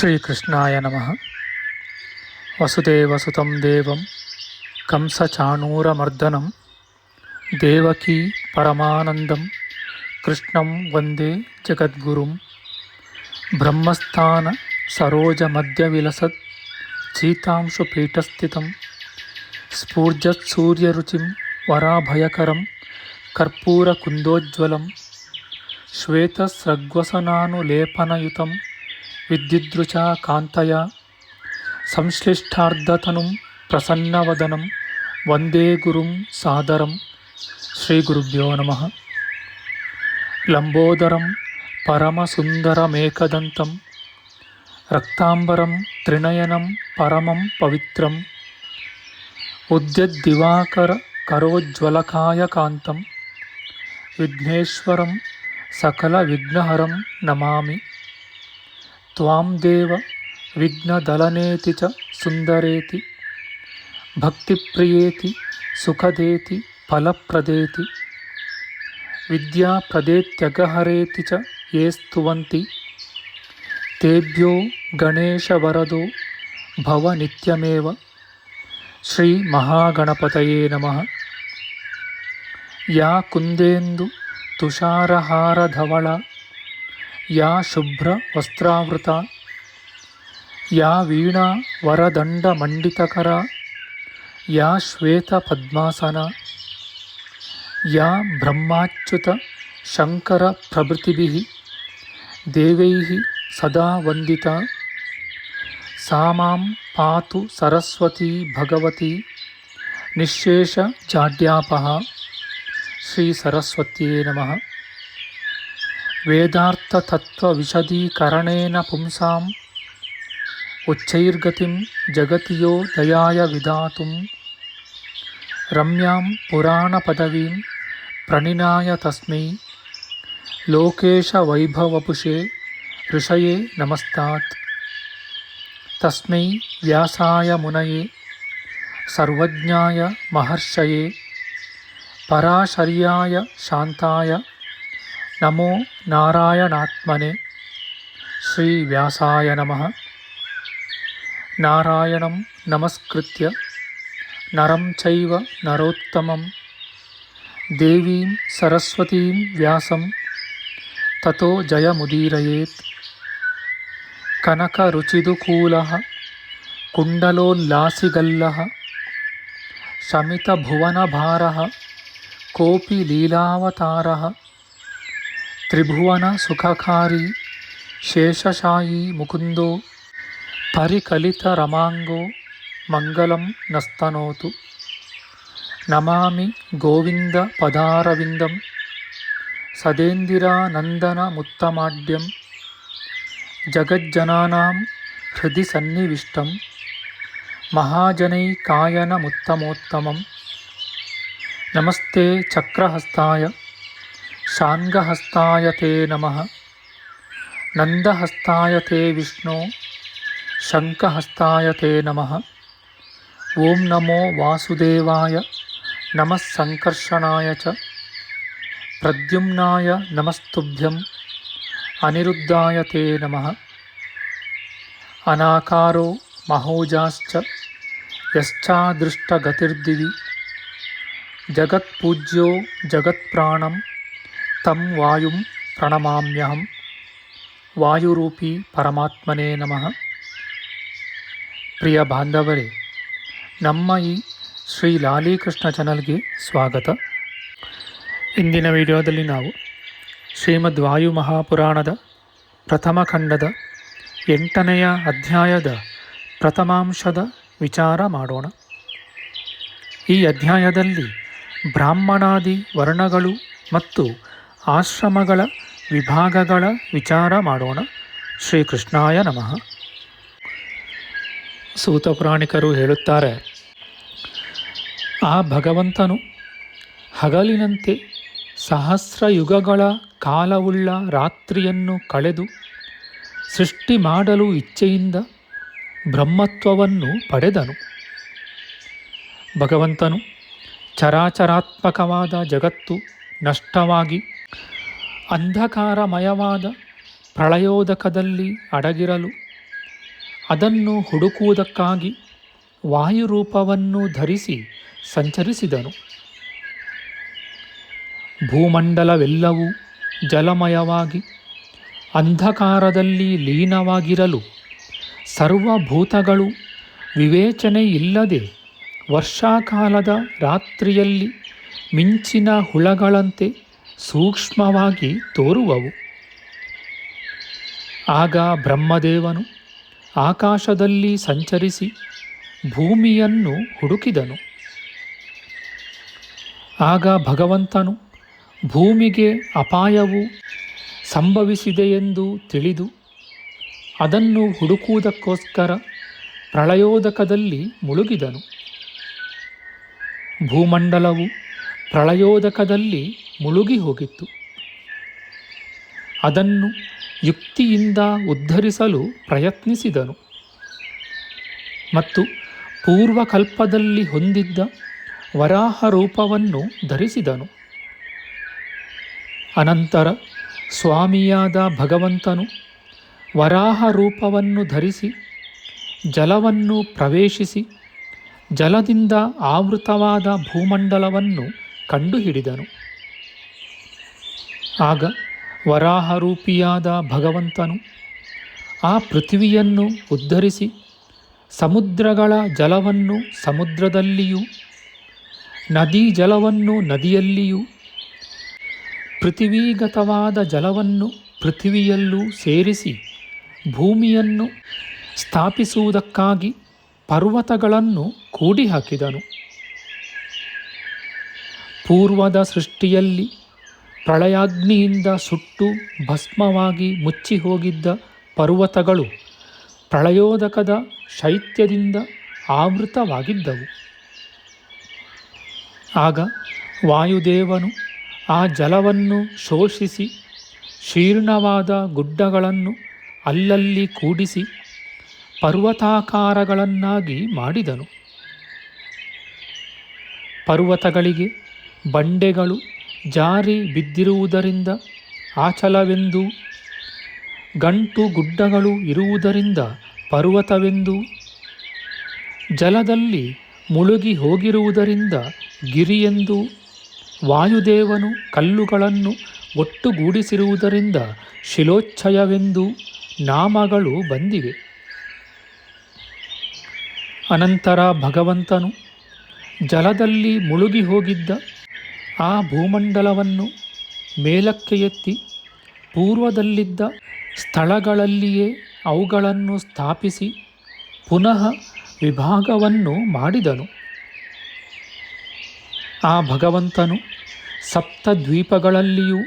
ಶ್ರೀಕೃಷ್ಣಾಯ ನಮಃ. ವಸುದೇವಸುತಂ ದೇವಂ ಕಂಸಚಾಣೂರಮರ್ದನಂ ದೇವಕೀ ಪರಮಾನಂದಂ ಕೃಷ್ಣಂ ವಂದೇ ಜಗದ್ಗುರುಂ. ಬ್ರಹ್ಮಸ್ಥಾನ ಸರೋಜಮಧ್ಯವಿಲಸತ್ ಚೀತಾಂಶುಪೀಠಸ್ಥಿತಂ ಸ್ಫೂರ್ಜತ್ಸೂರ್ಯರುಚಿಂ ವರಾಭಯಕರಂ ಕರ್ಪೂರಕುಂದೋಜ್ವಲಂ ಶ್ವೇತಸ್ರಗ್ವಸನಾನುಲೇಪನಯುತಂ ವಿದ್ಯುದೃಚಾ ಕಾಂತಯ ಸಂಶ್ಲಿಷ್ಟಾರ್ಧತನುಂ ಪ್ರಸನ್ನವದನಂ ವಂದೇ ಗುರುಂ ಸಾದರಂ. ಶ್ರೀಗುರುಭ್ಯೋ ನಮಃ. ಲಂಬೋದರಂ ಪರಮಸುಂದರಮೇಕದಂತಂ ರಕ್ತಾಂಬರಂ ತ್ರಿನಯನಂ ಪರಮಂ ಪವಿತ್ರಂ ಉದ್ಯದ್ದಿವಾಕರ ಕರೋಜ್ವಲಕಾಯಕಾಂತಂ ವಿಘ್ನೇಶ್ವರಂ ಸಕಲವಿಘ್ನಹರಂ ನಮಾಮಿ. ತ್ವಾಂ ದೇವ ವಿಘ್ನದಲನೇತಿ ಚ ಸುಂದರೇತಿ ಭಕ್ತಿಪ್ರಿಯೇತಿ ಸುಖದೇತಿ ಫಲಪ್ರದೇತಿ ವಿದ್ಯಾಪ್ರದೇತ್ಯಗಹರೇತಿ ಚ ಯೇ ಸ್ತುವಂತಿ ತೇಭ್ಯೋ ಗಣೇಶವರದೋ ಭವ ನಿತ್ಯಮೇವ. ಶ್ರೀ ಮಹಾಗಣಪತಯೇ ನಮಃ. ಯಾ ಕುಂದೇಂದು ತುಷಾರಹಾರಧವಳ ಯಾ ಶುಭ್ರ ವಸ್ತ್ರಾವೃತ ಯಾ ವೀಣಾ ವರದಂಡಮಂಡಿತಕರ ಯಾ ಶ್ವೇತ ಪದ್ಮಾಸನ ಯಾ ಬ್ರಹ್ಮಾಚ್ಯುತ ಶಂಕರ ಪ್ರಭೃತಿಭಿಃ ದೇವೈಃ ಸದಾ ವಂದಿತಾ ಸಾ ಮಾಂ ಪಾತು ಸರಸ್ವತೀ ಭಗವತಿ ನಿಶ್ಶೇಷ ಜಾಡ್ಯಾಪಃ. ಶ್ರೀ ಸರಸ್ವತ್ಯೇ ನಮಃ. ವೇದಾರ್ಥತತ್ವವಿಶದೀಕರಣೇನ ಪುಂಸಾಂ ಉಚ್ಚೈರ್ಗತಿಂ ಜಗತಿಯೋ ದಯಾಯ ವಿಧಾತುಂ ರಮ್ಯಾಂ ಪುರಾಣಪದವೀಂ ಪ್ರಣಿನಾಯ ತಸ್ಮೈ ಲೋಕೇಶವೈಭವಪುಷೇ ಋಷಯೇ ನಮಸ್ತಾತ್. ತಸ್ಮೈ ವ್ಯಾಸಾಯ ಮುನಯೇ ಸರ್ವಜ್ಞಾಯ ಮಹರ್ಷಯೇ ಪರಾಶರ್ಯಾಯ ಶಾಂತಾಯ ನಮೋ ನಾರಾಯಣಾತ್ಮನೆ. ಶ್ರೀ ವ್ಯಾಸಾಯ ನಮಃ. ನಾರಾಯಣಂ ನಮಸ್ಕೃತ್ಯ ನರಂ ಚೈವ ನರೋತ್ತಮಂ ದೇವೀಂ ಸರಸ್ವತೀಂ ವ್ಯಾಸಂ ತತೋ ಜಯಮುದೀರಯೇತ್. ಕನಕರುಚಿದುಕೂಲಃ ಕುಂಡಲೋಲ್ಲಾಸಿಗಲ್ಲಃ ಶಮಿತಭುವನಭಾರಃ ಕೋಪಿ ಲೀಲಾವತಾರಃ ತ್ರಿಭುವನ ಸುಖಕಾರಿ ಶೇಷಶಾಯೀ ಮುಕುಂದೋ ಪರಿಕಲಿತರಮಾಂಗೋ ಮಂಗಲಂ ನಸ್ತನೋತು. ನಮಾಮಿ ಗೋವಿಂದ ಪದಾರವಿಂದಂ ಸದೇಂದಿರಾನಂದನಮುತ್ತಮಾಡ್ಯಂ ಜಗಜ್ಜನಾನಾಂ ಹೃದಯ ಸನ್ನಿವಿಷ್ಟಂ ಮಹಾಜನೈಕಾಯನಮುತ್ತಮೋತ್ತಮಂ. ನಮಸ್ತೆ ಚಕ್ರಹಸ್ತಾಯ ಶಾಂಗಹಸ್ತಾಯ ತೇ ನಮಃ. ನಂದಹಸ್ತಾಯ ತೇ ವಿಷ್ಣೋ ಶಂಖಹಸ್ತಾಯ ತೇ ನಮಃ. ಓಂ ನಮೋ ವಾಸುದೇವಾಯ ನಮಃ ಸಂಕರ್ಷಣಾಯ ಚ ಪ್ರದ್ಯುಮ್ನಾಯ ನಮಸ್ತುಭ್ಯಂ ಅನಿರುದ್ಧಾಯ ತೇ ನಮಃ. ಅನಾಕಾರೋ ಮಹೋಜಾಶ್ಚ ಯಶ್ಚಾದೃಷ್ಟಗತಿರ್ದಿವಿ ಜಗತ್ಪೂಜ್ಯೋ ಜಗತ್ಪ್ರಾಣಂ ತಂ ವಾಯುಂ ಪ್ರಣಮಾಮ್ಯಹಂ. ವಾಯುರೂಪಿ ಪರಮಾತ್ಮನೇ ನಮಃ. ಪ್ರಿಯ ಬಾಂಧವರೇ, ನಮ್ಮ ಈ ಶ್ರೀ ಲಾಲೀಕೃಷ್ಣ ಚಾನಲ್ಗೆ ಸ್ವಾಗತ. ಇಂದಿನ ವಿಡಿಯೋದಲ್ಲಿ ನಾವು ಶ್ರೀಮದ್ ವಾಯು ಮಹಾಪುರಾಣದ ಪ್ರಥಮ ಖಂಡದ 8ನೆಯ ಅಧ್ಯಾಯದ ಪ್ರಥಮಾಂಶದ ವಿಚಾರ ಮಾಡೋಣ. ಈ ಅಧ್ಯಾಯದಲ್ಲಿ ಬ್ರಾಹ್ಮಣಾದಿ ವರ್ಣಗಳು ಮತ್ತು ಆಶ್ರಮಗಳ ವಿಭಾಗಗಳ ವಿಚಾರ ಮಾಡೋಣ. ಶ್ರೀಕೃಷ್ಣಾಯ ನಮಃ. ಸೂತ ಪುರಾಣಿಕರು ಹೇಳುತ್ತಾರೆ, ಆ ಭಗವಂತನು ಹಗಲಿನಂತೆ ಸಹಸ್ರ ಯುಗಗಳ ಕಾಲವುಳ್ಳ ರಾತ್ರಿಯನ್ನು ಕಳೆದು ಸೃಷ್ಟಿ ಮಾಡಲು ಇಚ್ಛೆಯಿಂದ ಬ್ರಹ್ಮತ್ವವನ್ನು ಪಡೆದನು. ಭಗವಂತನು ಚರಾಚರಾತ್ಮಕವಾದ ಜಗತ್ತು ನಷ್ಟವಾಗಿ ಅಂಧಕಾರಮಯವಾದ ಪ್ರಳಯೋದಕದಲ್ಲಿ ಅಡಗಿರಲು ಅದನ್ನು ಹುಡುಕುವುದಕ್ಕಾಗಿ ವಾಯುರೂಪವನ್ನು ಧರಿಸಿ ಸಂಚರಿಸಿದನು. ಭೂಮಂಡಲವೆಲ್ಲವೂ ಜಲಮಯವಾಗಿ ಅಂಧಕಾರದಲ್ಲಿ ಲೀನವಾಗಿರಲು ಸರ್ವಭೂತಗಳು ವಿವೇಚನೆಯಿಲ್ಲದೆ ವರ್ಷಾಕಾಲದ ರಾತ್ರಿಯಲ್ಲಿ ಮಿಂಚಿನ ಹುಳಗಳಂತೆ ಸೂಕ್ಷ್ಮವಾಗಿ ತೋರುವವು. ಆಗ ಬ್ರಹ್ಮದೇವನು ಆಕಾಶದಲ್ಲಿ ಸಂಚರಿಸಿ ಭೂಮಿಯನ್ನು ಹುಡುಕಿದನು. ಆಗ ಭಗವಂತನು ಭೂಮಿಗೆ ಅಪಾಯವು ಸಂಭವಿಸಿದೆಯೆಂದು ತಿಳಿದು ಅದನ್ನು ಹುಡುಕುವುದಕ್ಕೋಸ್ಕರ ಪ್ರಳಯೋದಕದಲ್ಲಿ ಮುಳುಗಿದನು. ಭೂಮಂಡಲವು ಪ್ರಳಯೋದಕದಲ್ಲಿ ಮುಳುಗಿ ಹೋಗಿತ್ತು. ಅದನ್ನು ಯುಕ್ತಿಯಿಂದ ಉದ್ಧರಿಸಲು ಪ್ರಯತ್ನಿಸಿದನು ಮತ್ತು ಪೂರ್ವಕಲ್ಪದಲ್ಲಿ ಹೊಂದಿದ್ದ ವರಾಹ ರೂಪವನ್ನು ಧರಿಸಿದನು. ಅನಂತರ ಸ್ವಾಮಿಯಾದ ಭಗವಂತನು ವರಾಹ ರೂಪವನ್ನು ಧರಿಸಿ ಜಲವನ್ನು ಪ್ರವೇಶಿಸಿ ಜಲದಿಂದ ಆವೃತವಾದ ಭೂಮಂಡಲವನ್ನು ಕಂಡುಹಿಡಿದನು. ಆಗ ವರಾಹರೂಪಿಯಾದ ಭಗವಂತನು ಆ ಪೃಥ್ವಿಯನ್ನು ಉದ್ಧರಿಸಿ ಸಮುದ್ರಗಳ ಜಲವನ್ನು ಸಮುದ್ರದಲ್ಲಿಯೂ ನದೀ ಜಲವನ್ನು ನದಿಯಲ್ಲಿಯೂ ಪೃಥ್ವೀಗತವಾದ ಜಲವನ್ನು ಪೃಥ್ವಿಯಲ್ಲೂ ಸೇರಿಸಿ ಭೂಮಿಯನ್ನು ಸ್ಥಾಪಿಸುವುದಕ್ಕಾಗಿ ಪರ್ವತಗಳನ್ನು ಕೂಡಿ ಹಾಕಿದನು. ಪೂರ್ವದ ಸೃಷ್ಟಿಯಲ್ಲಿ ಪ್ರಳಯಾಗ್ನಿಯಿಂದ ಸುಟ್ಟು ಭಸ್ಮವಾಗಿ ಮುಚ್ಚಿ ಹೋಗಿದ್ದ ಪರ್ವತಗಳು ಪ್ರಳಯೋದಕದ ಶೈತ್ಯದಿಂದ ಆವೃತವಾಗಿದ್ದವು. ಆಗ ವಾಯುದೇವನು ಆ ಜಲವನ್ನು ಶೋಷಿಸಿ ಶೀರ್ಣವಾದ ಗುಡ್ಡಗಳನ್ನು ಅಲ್ಲಲ್ಲಿ ಕೂಡಿಸಿ ಪರ್ವತಾಕಾರಗಳನ್ನಾಗಿ ಮಾಡಿದನು. ಪರ್ವತಗಳಿಗೆ ಬಂಡೆಗಳು ಜಾರಿ ಬಿದ್ದಿರುವುದರಿಂದ ಆಚಲವೆಂದೂ ಗಂಟು ಗುಡ್ಡಗಳು ಇರುವುದರಿಂದ ಪರ್ವತವೆಂದೂ ಜಲದಲ್ಲಿ ಮುಳುಗಿ ಹೋಗಿರುವುದರಿಂದ ಗಿರಿಯೆಂದೂ ವಾಯುದೇವನು ಕಲ್ಲುಗಳನ್ನು ಒಟ್ಟುಗೂಡಿಸಿರುವುದರಿಂದ ಶಿಲೋಚ್ಛಯವೆಂದೂ ನಾಮಗಳು ಬಂದಿವೆ. ಅನಂತರ ಭಗವಂತನು ಜಲದಲ್ಲಿ ಮುಳುಗಿ ಹೋಗಿದ್ದ ಆ ಭೂಮಂಡಲವನ್ನು ಮೇಲಕ್ಕೆ ಎತ್ತಿ ಪೂರ್ವದಲ್ಲಿದ್ದ ಸ್ಥಳಗಳಲ್ಲಿಯೇ ಅವುಗಳನ್ನು ಸ್ಥಾಪಿಸಿ ಪುನಃ ವಿಭಾಗವನ್ನು ಮಾಡಿದನು. ಆ ಭಗವಂತನು ಸಪ್ತದ್ವೀಪಗಳಲ್ಲಿಯೂ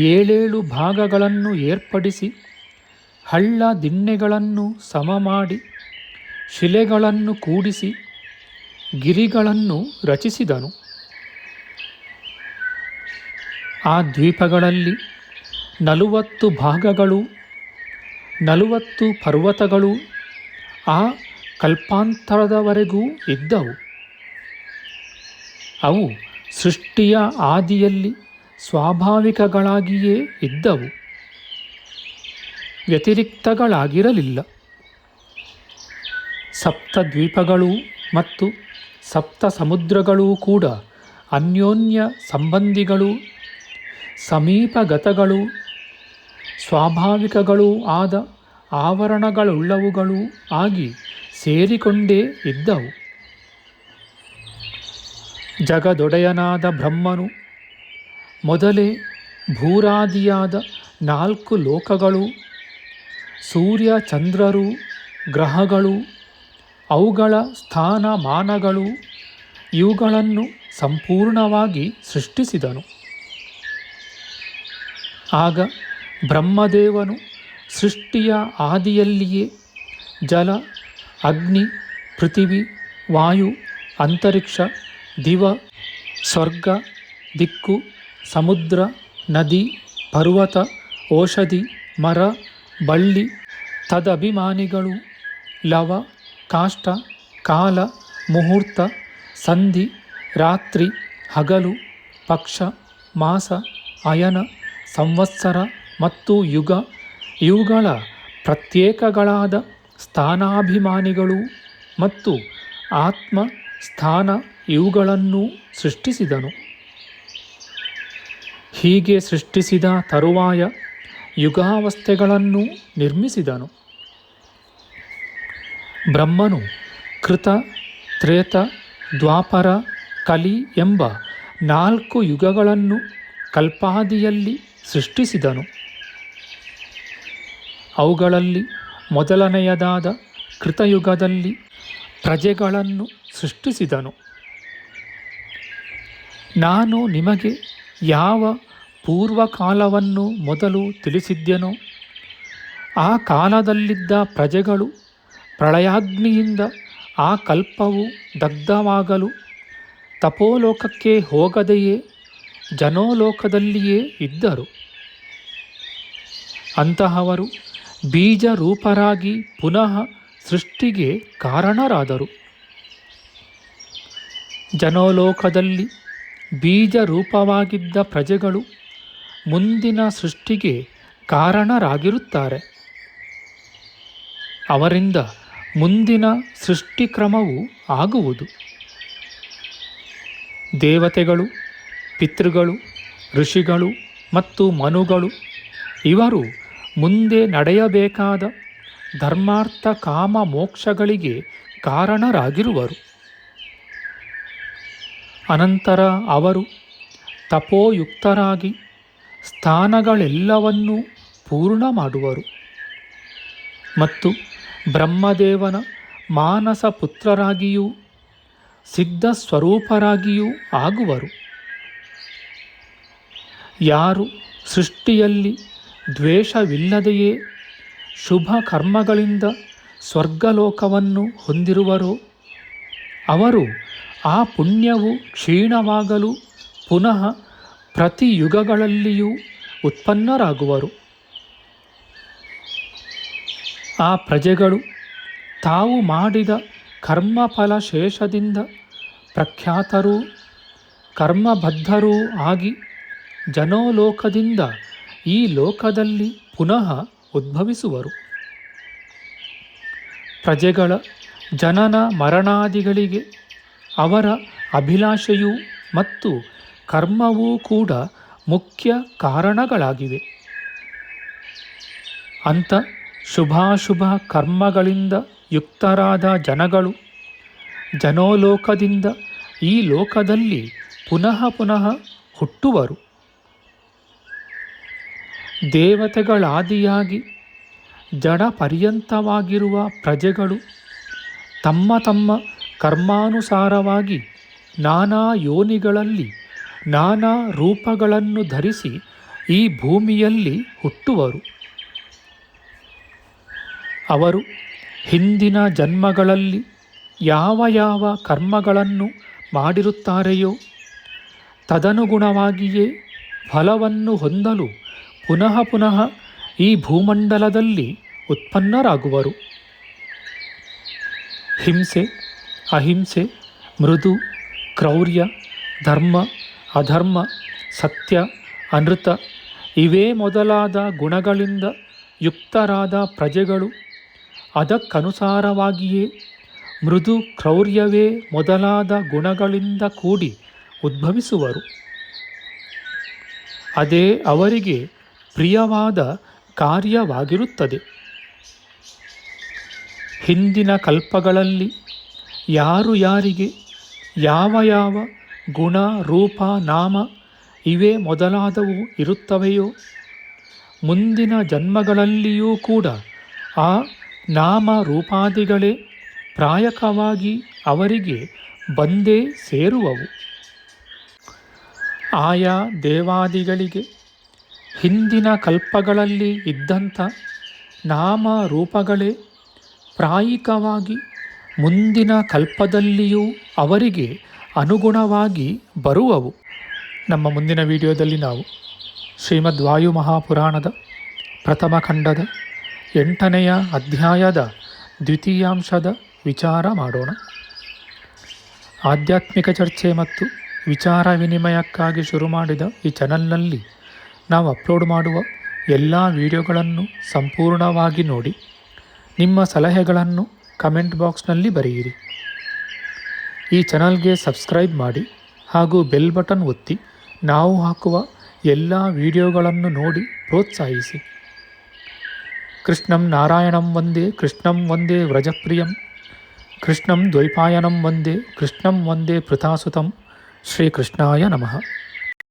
7 ಭಾಗಗಳನ್ನು ಏರ್ಪಡಿಸಿ ಹಳ್ಳ ದಿಣ್ಣೆಗಳನ್ನು ಸಮ ಮಾಡಿ ಶಿಲೆಗಳನ್ನು ಕೂಡಿಸಿ ಗಿರಿಗಳನ್ನು ರಚಿಸಿದನು. ಆ ದ್ವೀಪಗಳಲ್ಲಿ 40 ಭಾಗಗಳು 40 ಪರ್ವತಗಳು ಆ ಕಲ್ಪಾಂತರದವರೆಗೂ ಇದ್ದವು. ಅವು ಸೃಷ್ಟಿಯ ಆದಿಯಲ್ಲಿ ಸ್ವಾಭಾವಿಕಗಳಾಗಿಯೇ ಇದ್ದವು, ವ್ಯತಿರಿಕ್ತಗಳಾಗಿರಲಿಲ್ಲ. ಸಪ್ತದ್ವೀಪಗಳೂ ಮತ್ತು ಸಪ್ತ ಸಮುದ್ರಗಳೂ ಕೂಡ ಅನ್ಯೋನ್ಯ ಸಂಬಂಧಿಗಳೂ ಸಮೀಪಗತಗಳೂ ಸ್ವಾಭಾವಿಕಗಳೂ ಆದ ಆವರಣಗಳುಳ್ಳವುಗಳೂ ಆಗಿ ಸೇರಿಕೊಂಡೇ ಇದ್ದವು. ಜಗದೊಡೆಯನಾದ ಬ್ರಹ್ಮನು ಮೊದಲೇ ಭೂರಾದಿಯಾದ 4 ಲೋಕಗಳು, ಸೂರ್ಯ ಚಂದ್ರರು, ಗ್ರಹಗಳು, ಅವುಗಳ ಸ್ಥಾನಮಾನಗಳು ಇವುಗಳನ್ನು ಸಂಪೂರ್ಣವಾಗಿ ಸೃಷ್ಟಿಸಿದನು. ಆಗ ಬ್ರಹ್ಮದೇವನು ಸೃಷ್ಟಿಯ ಆದಿಯಲ್ಲಿಯೇ ಜಲ, ಅಗ್ನಿ, ಪೃಥಿವಿ, ವಾಯು, ಅಂತರಿಕ್ಷ, ದಿವ, ಸ್ವರ್ಗ, ದಿಕ್ಕು, ಸಮುದ್ರ, ನದಿ, ಪರ್ವತ, ಔಷಧಿ, ಮರ, ಬಳ್ಳಿ, ತದಭಿಮಾನಿಗಳು, ಲವ, ಕಾಷ್ಟ, ಕಾಲ, ಮುಹೂರ್ತ, ಸಂಧಿ, ರಾತ್ರಿ, ಹಗಲು, ಪಕ್ಷ, ಮಾಸ, ಅಯನ, ಸಂವತ್ಸರ ಮತ್ತು ಯುಗ ಇವುಗಳ ಪ್ರತ್ಯೇಕಗಳಾದ ಸ್ಥಾನಾಭಿಮಾನಿಗಳು ಮತ್ತು ಆತ್ಮ ಸ್ಥಾನ ಇವುಗಳನ್ನು ಸೃಷ್ಟಿಸಿದನು. ಹೀಗೆ ಸೃಷ್ಟಿಸಿದ ತರುವಾಯ ಯುಗಾವಸ್ಥೆಗಳನ್ನು ನಿರ್ಮಿಸಿದನು. ಬ್ರಹ್ಮನು ಕೃತ, ತ್ರೇತ, ದ್ವಾಪರ, ಕಲಿ ಎಂಬ 4 ಯುಗಗಳನ್ನು ಕಲ್ಪಾದಿಯಲ್ಲಿ ಸೃಷ್ಟಿಸಿದನು. ಅವುಗಳಲ್ಲಿ ಮೊದಲನೆಯದಾದ ಕೃತಯುಗದಲ್ಲಿ ಪ್ರಜೆಗಳನ್ನು ಸೃಷ್ಟಿಸಿದನು. ನಾನು ನಿಮಗೆ ಯಾವ ಪೂರ್ವಕಾಲವನ್ನು ಮೊದಲು ತಿಳಿಸಿದ್ದೆನೋ ಆ ಕಾಲದಲ್ಲಿದ್ದ ಪ್ರಜೆಗಳು ಪ್ರಳಯಾಗ್ನಿಯಿಂದ ಆ ಕಲ್ಪವು ದಗ್ಧವಾಗಲು ತಪೋಲೋಕಕ್ಕೆ ಹೋಗದೆಯೇ ಜನೋಲೋಕದಲ್ಲಿಯೇ ಇದ್ದರು. ಅಂತಹವರು ಬೀಜರೂಪರಾಗಿ ಪುನಃ ಸೃಷ್ಟಿಗೆ ಕಾರಣರಾದರು. ಜನೋಲೋಕದಲ್ಲಿ ಬೀಜರೂಪವಾಗಿದ್ದ ಪ್ರಜೆಗಳು ಮುಂದಿನ ಸೃಷ್ಟಿಗೆ ಕಾರಣರಾಗಿರುತ್ತಾರೆ. ಅವರಿಂದ ಮುಂದಿನ ಸೃಷ್ಟಿಕ್ರಮವು ಆಗುವುದು. ದೇವತೆಗಳು, ಪಿತೃಗಳು, ಋಷಿಗಳು ಮತ್ತು ಮನುಗಳು ಇವರು ಮುಂದೆ ನಡೆಯಬೇಕಾದ ಧರ್ಮಾರ್ಥ ಕಾಮ ಮೋಕ್ಷಗಳಿಗೆ ಕಾರಣರಾಗಿರುವರು. ಅನಂತರ ಅವರು ತಪೋಯುಕ್ತರಾಗಿ ಸ್ಥಾನಗಳೆಲ್ಲವನ್ನೂ ಪೂರ್ಣ ಮಾಡುವರು ಮತ್ತು ಬ್ರಹ್ಮದೇವನ ಮಾನಸ ಪುತ್ರರಾಗಿಯೂ ಸಿದ್ಧ ಸ್ವರೂಪರಾಗಿಯೂ ಆಗುವರು. ಯಾರು ಸೃಷ್ಟಿಯಲ್ಲಿ ದ್ವೇಷವಿಲ್ಲದೆಯೇ ಶುಭ ಕರ್ಮಗಳಿಂದ ಸ್ವರ್ಗಲೋಕವನ್ನು ಹೊಂದಿರುವರೋ ಅವರು ಆ ಪುಣ್ಯವು ಕ್ಷೀಣವಾಗಲು ಪುನಃ ಪ್ರತಿ ಯುಗಗಳಲ್ಲಿಯೂ ಉತ್ಪನ್ನರಾಗುವರು. ಆ ಪ್ರಜೆಗಳು ತಾವು ಮಾಡಿದ ಕರ್ಮಫಲ ಶೇಷದಿಂದ ಪ್ರಖ್ಯಾತರೂ ಕರ್ಮಬದ್ಧರೂ ಆಗಿ ಜನೋಲೋಕದಿಂದ ಈ ಲೋಕದಲ್ಲಿ ಪುನಃ ಉದ್ಭವಿಸುವರು. ಪ್ರಜೆಗಳ ಜನನ ಮರಣಾದಿಗಳಿಗೆ ಅವರ ಅಭಿಲಾಷೆಯೂ ಮತ್ತು ಕರ್ಮವೂ ಕೂಡ ಮುಖ್ಯ ಕಾರಣಗಳಾಗಿವೆ. ಅಂಥ ಶುಭಾಶುಭ ಕರ್ಮಗಳಿಂದ ಯುಕ್ತರಾದ ಜನಗಳು ಜನೋಲೋಕದಿಂದ ಈ ಲೋಕದಲ್ಲಿ ಪುನಃ ಪುನಃ ಹುಟ್ಟುವರು. ದೇವತೆಗಳಾದಿಯಾಗಿ ಜಡ ಪರ್ಯಂತವಾಗಿರುವ ಪ್ರಜೆಗಳು ತಮ್ಮ ತಮ್ಮ ಕರ್ಮಾನುಸಾರವಾಗಿ ನಾನಾ ಯೋನಿಗಳಲ್ಲಿ ನಾನಾ ರೂಪಗಳನ್ನು ಧರಿಸಿ ಈ ಭೂಮಿಯಲ್ಲಿ ಹುಟ್ಟುವರು. ಅವರು ಹಿಂದಿನ ಜನ್ಮಗಳಲ್ಲಿ ಯಾವ ಯಾವ ಕರ್ಮಗಳನ್ನು ಮಾಡಿರುತ್ತಾರೆಯೋ ತದನುಗುಣವಾಗಿಯೇ ಫಲವನ್ನು ಹೊಂದಲು ಪುನಃ ಪುನಃ ಈ ಭೂಮಂಡಲದಲ್ಲಿ ಉತ್ಪನ್ನರಾಗುವರು. ಹಿಂಸೆ, ಅಹಿಂಸೆ, ಮೃದು, ಕ್ರೌರ್ಯ, ಧರ್ಮ, ಅಧರ್ಮ, ಸತ್ಯ, ಅನೃತ ಇವೇ ಮೊದಲಾದ ಗುಣಗಳಿಂದ ಯುಕ್ತರಾದ ಪ್ರಜೆಗಳು ಅದಕ್ಕನುಸಾರವಾಗಿಯೇ ಮೃದು ಕ್ರೌರ್ಯವೇ ಮೊದಲಾದ ಗುಣಗಳಿಂದ ಕೂಡಿ ಉದ್ಭವಿಸುವರು. ಅದೇ ಅವರಿಗೆ ಪ್ರಿಯವಾದ ಕಾರ್ಯವಾಗಿರುತ್ತದೆ. ಹಿಂದಿನ ಕಲ್ಪಗಳಲ್ಲಿ ಯಾರು ಯಾರಿಗೆ ಯಾವ ಯಾವ ಗುಣ, ರೂಪ, ನಾಮ ಇವೇ ಮೊದಲಾದವು ಇರುತ್ತವೆಯೋ ಮುಂದಿನ ಜನ್ಮಗಳಲ್ಲಿಯೂ ಕೂಡ ಆ ನಾಮ ರೂಪಾದಿಗಳೇ ಪ್ರಾಯಕವಾಗಿ ಅವರಿಗೆ ಬಂದೇ ಸೇರುವವು. ಆಯಾ ದೇವಾದಿಗಳಿಗೆ ಹಿಂದಿನ ಕಲ್ಪಗಳಲ್ಲಿ ಇದ್ದಂಥ ನಾಮ ರೂಪಗಳೇ ಪ್ರಾಯಿಕವಾಗಿ ಮುಂದಿನ ಕಲ್ಪದಲ್ಲಿಯೂ ಅವರಿಗೆ ಅನುಗುಣವಾಗಿ ಬರುವವು. ನಮ್ಮ ಮುಂದಿನ ವಿಡಿಯೋದಲ್ಲಿ ನಾವು ಶ್ರೀಮದ್ ವಾಯು ಮಹಾಪುರಾಣದ ಪ್ರಥಮ ಖಂಡದ 8ನೆಯ ಅಧ್ಯಾಯದ ದ್ವಿತೀಯಾಂಶದ ವಿಚಾರ ಮಾಡೋಣ. ಆಧ್ಯಾತ್ಮಿಕ ಚರ್ಚೆ ಮತ್ತು ವಿಚಾರ ವಿನಿಮಯಕ್ಕಾಗಿ ಶುರು ಮಾಡಿದ ಈ ಚಾನಲ್ನಲ್ಲಿ ನಾವು ಅಪ್ಲೋಡ್ ಮಾಡುವ ಎಲ್ಲ ವಿಡಿಯೋಗಳನ್ನು ಸಂಪೂರ್ಣವಾಗಿ ನೋಡಿ ನಿಮ್ಮ ಸಲಹೆಗಳನ್ನು ಕಮೆಂಟ್ ಬಾಕ್ಸ್ನಲ್ಲಿ ಬರೆಯಿರಿ. ಈ ಚಾನಲ್ಗೆ ಸಬ್ಸ್ಕ್ರೈಬ್ ಮಾಡಿ ಹಾಗೂ ಬೆಲ್ ಬಟನ್ ಒತ್ತಿ ನಾವು ಹಾಕುವ ಎಲ್ಲ ವಿಡಿಯೋಗಳನ್ನು ನೋಡಿ ಪ್ರೋತ್ಸಾಹಿಸಿ. ಕೃಷ್ಣಂ ನಾರಾಯಣಂ ವಂದೇ ಕೃಷ್ಣಂ ವಂದೇ ವ್ರಜಪ್ರಿಯಂ ಕೃಷ್ಣಂ ದ್ವೈಪಾಯನಂ ವಂದೇ ಕೃಷ್ಣಂ ವಂದೇ ಪೃಥಾಸುತಂ. ಶ್ರೀಕೃಷ್ಣಾಯ ನಮಃ.